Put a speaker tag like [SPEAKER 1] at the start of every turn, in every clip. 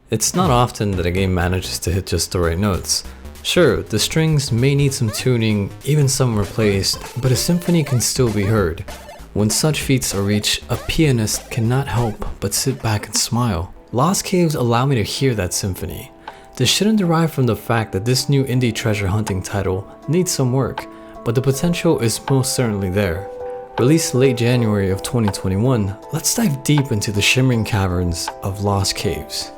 [SPEAKER 1] It's not often that a game manages to hit just the right notes. Sure, the strings may need some tuning, even some replaced, but a symphony can still be heard. When such feats are reached, a pianist cannot help but sit back and smile. Lost Caves allow me to hear that symphony. This shouldn't derive from the fact that this new indie treasure hunting title needs some work, but the potential is most certainly there. Released late January of 2021, let's dive deep into the shimmering caverns of Lost Caves.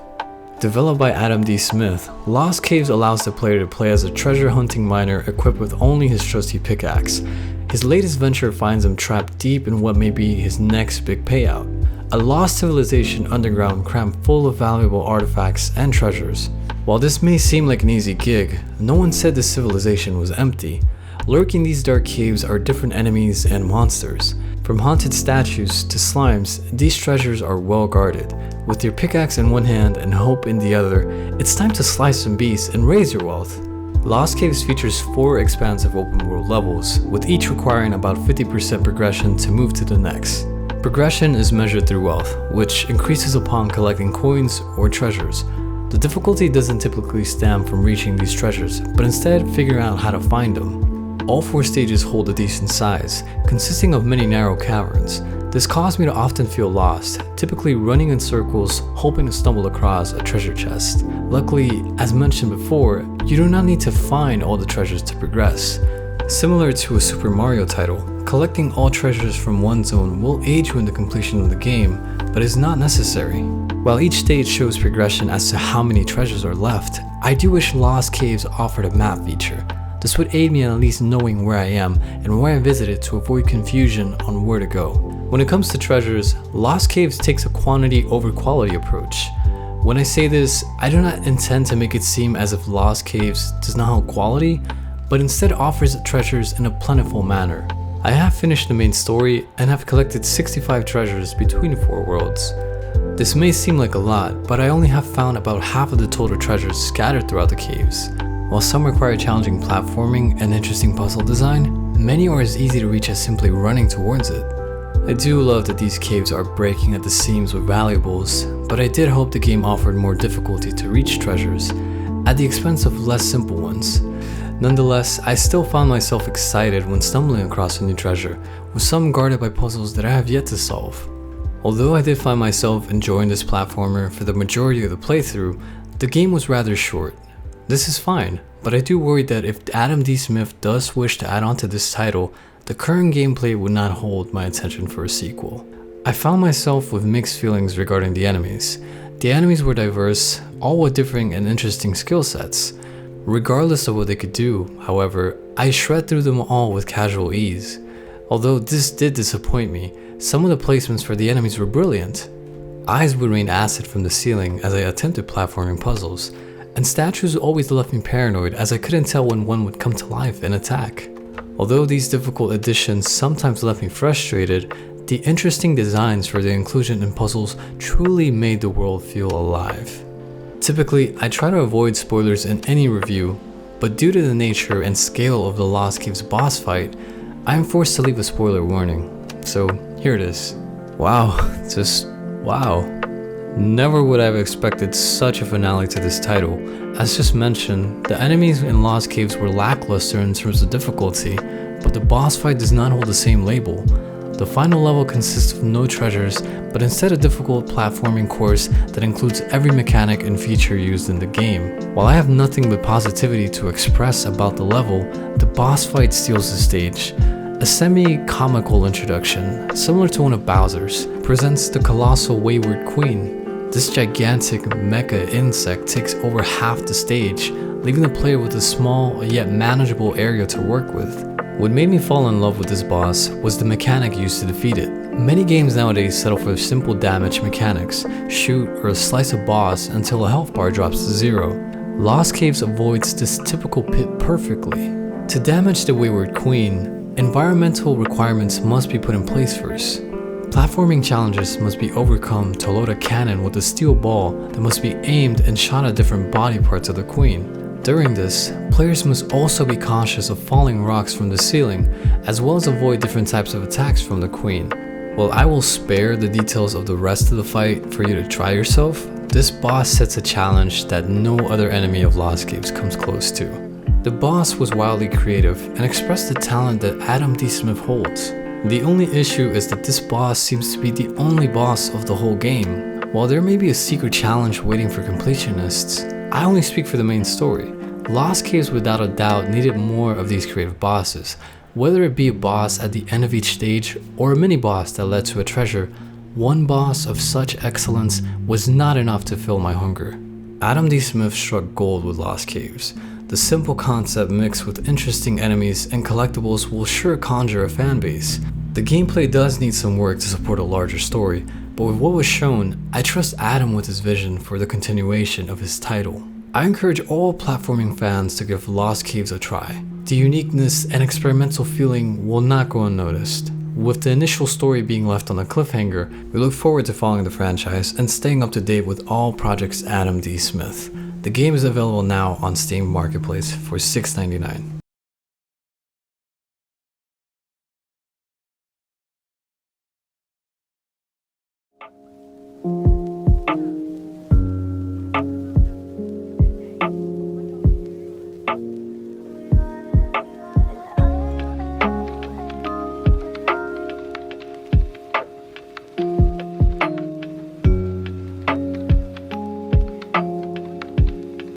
[SPEAKER 1] Developed by Adam D. Smith, Lost Caves allows the player to play as a treasure hunting miner equipped with only his trusty pickaxe. His latest venture finds him trapped deep in what may be his next big payout, a lost civilization underground crammed full of valuable artifacts and treasures. While this may seem like an easy gig, no one said the civilization was empty. Lurking these dark caves are different enemies and monsters. From haunted statues to slimes, these treasures are well guarded. With your pickaxe in one hand and hope in the other, it's time to slice some beasts and raise your wealth. Lost Caves features 4 expansive open world levels, with each requiring about 50% progression to move to the next. Progression is measured through wealth, which increases upon collecting coins or treasures. The difficulty doesn't typically stem from reaching these treasures, but instead figuring out how to find them. All 4 stages hold a decent size, consisting of many narrow caverns. This caused me to often feel lost, typically running in circles, hoping to stumble across a treasure chest. Luckily, as mentioned before, you do not need to find all the treasures to progress. Similar to a Super Mario title, collecting all treasures from one zone will aid you in the completion of the game, but is not necessary. While each stage shows progression as to how many treasures are left, I do wish Lost Caves offered a map feature. This would aid me in at least knowing where I am and where I visited to avoid confusion on where to go. When it comes to treasures, Lost Caves takes a quantity over quality approach. When I say this, I do not intend to make it seem as if Lost Caves does not have quality, but instead offers treasures in a plentiful manner. I have finished the main story and have collected 65 treasures between the 4 worlds. This may seem like a lot, but I only have found about half of the total treasures scattered throughout the caves. While some require challenging platforming and interesting puzzle design, many are as easy to reach as simply running towards it. I do love that these caves are breaking at the seams with valuables, but I did hope the game offered more difficulty to reach treasures, at the expense of less simple ones. Nonetheless, I still found myself excited when stumbling across a new treasure, with some guarded by puzzles that I have yet to solve. Although I did find myself enjoying this platformer for the majority of the playthrough, the game was rather short. This is fine, but I do worry that if Adam D. Smith does wish to add on to this title, the current gameplay would not hold my attention for a sequel. I found myself with mixed feelings regarding the enemies. The enemies were diverse, all with differing and interesting skill sets. Regardless of what they could do, however, I shred through them all with casual ease. Although this did disappoint me, some of the placements for the enemies were brilliant. Eyes would rain acid from the ceiling as I attempted platforming puzzles, and statues always left me paranoid as I couldn't tell when one would come to life and attack. Although these difficult additions sometimes left me frustrated, the interesting designs for the inclusion in puzzles truly made the world feel alive. Typically, I try to avoid spoilers in any review, but due to the nature and scale of the Lost Caves boss fight, I am forced to leave a spoiler warning. So here it is. Wow, just wow. Never would I have expected such a finale to this title. As just mentioned, the enemies in Lost Caves were lackluster in terms of difficulty, but the boss fight does not hold the same label. The final level consists of no treasures, but instead a difficult platforming course that includes every mechanic and feature used in the game. While I have nothing but positivity to express about the level, the boss fight steals the stage. A semi-comical introduction, similar to one of Bowser's, presents the colossal Wayward Queen. This gigantic mecha insect takes over half the stage, leaving the player with a small yet manageable area to work with. What made me fall in love with this boss was the mechanic used to defeat it. Many games nowadays settle for simple damage mechanics, shoot or slice a boss until a health bar drops to 0. Lost Caves avoids this typical pit perfectly. To damage the Wayward Queen, environmental requirements must be put in place first. Platforming challenges must be overcome to load a cannon with a steel ball that must be aimed and shot at different body parts of the queen. During this, players must also be cautious of falling rocks from the ceiling, as well as avoid different types of attacks from the queen. While I will spare the details of the rest of the fight for you to try yourself, This boss sets a challenge that no other enemy of Lost Caves comes close to. The boss was wildly creative and expressed the talent that Adam D. Smith holds. The only issue is that this boss seems to be the only boss of the whole game. While there may be a secret challenge waiting for completionists, I only speak for the main story. Lost Caves without a doubt needed more of these creative bosses, whether it be a boss at the end of each stage or a mini-boss that led to a treasure. One boss of such excellence was not enough to fill my hunger. Adam D. Smith struck gold with Lost Caves. The simple concept mixed with interesting enemies and collectibles will sure conjure a fanbase. The gameplay does need some work to support a larger story, but with what was shown, I trust Adam with his vision for the continuation of his title. I encourage all platforming fans to give Lost Caves a try. The uniqueness and experimental feeling will not go unnoticed. With the initial story being left on a cliffhanger, we look forward to following the franchise and staying up to date with all projects Adam D. Smith. The game is available now on Steam Marketplace for $6.99.